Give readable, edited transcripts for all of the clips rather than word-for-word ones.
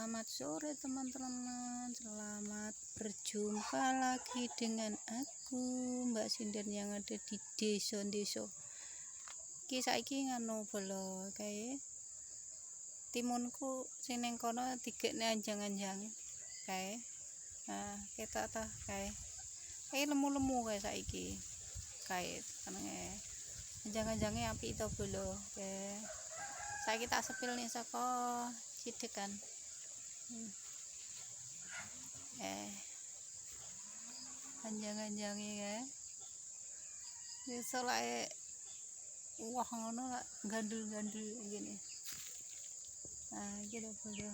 Selamat sore teman-teman, selamat berjumpa lagi dengan aku Mbak Sinden yang ada di desa. Ki saiki nganu bolo kae timunku sing ning kono digekne anjang-anjang kae. Nah, ketok ta kae. Kae lemu-lemu kae saiki. Kae tenenge. Anjang-anjange apik to bolo. Kae. Saiki tak sepil nih saka sidik kan. Anjang-anjange kae. Iso lae wah ngono lak gandul-gandul ngene. Nah, iki lho bolo.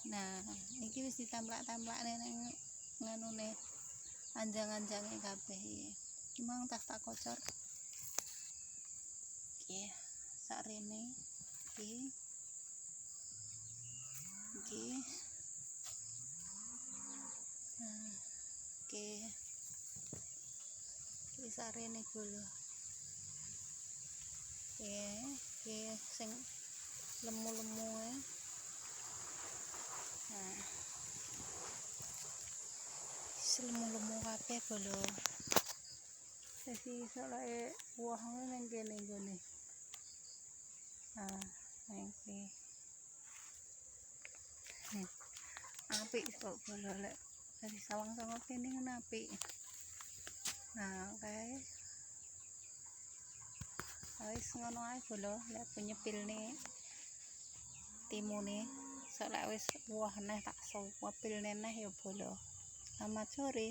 Nah, iki wis ditamplak-tamplakne nang nganune anjang-anjange kabeh iki. Iki mang tas tak kocor. Iki sarene iki. Nah, iki sarene bolo. Iki sing lemu-lemu ae. Nah, lemu-lemu kabeh bolo. Sesi iso lae wah ngono ning kene nggone. Nah, iki. Apik kok bolo lek dari sawang-sawang kene ngono apik. Nah, kae wis ngono ae bolo lek penyepilne timune sok lek wis wah neh tak sopil neh ya bolo. Selamat sore.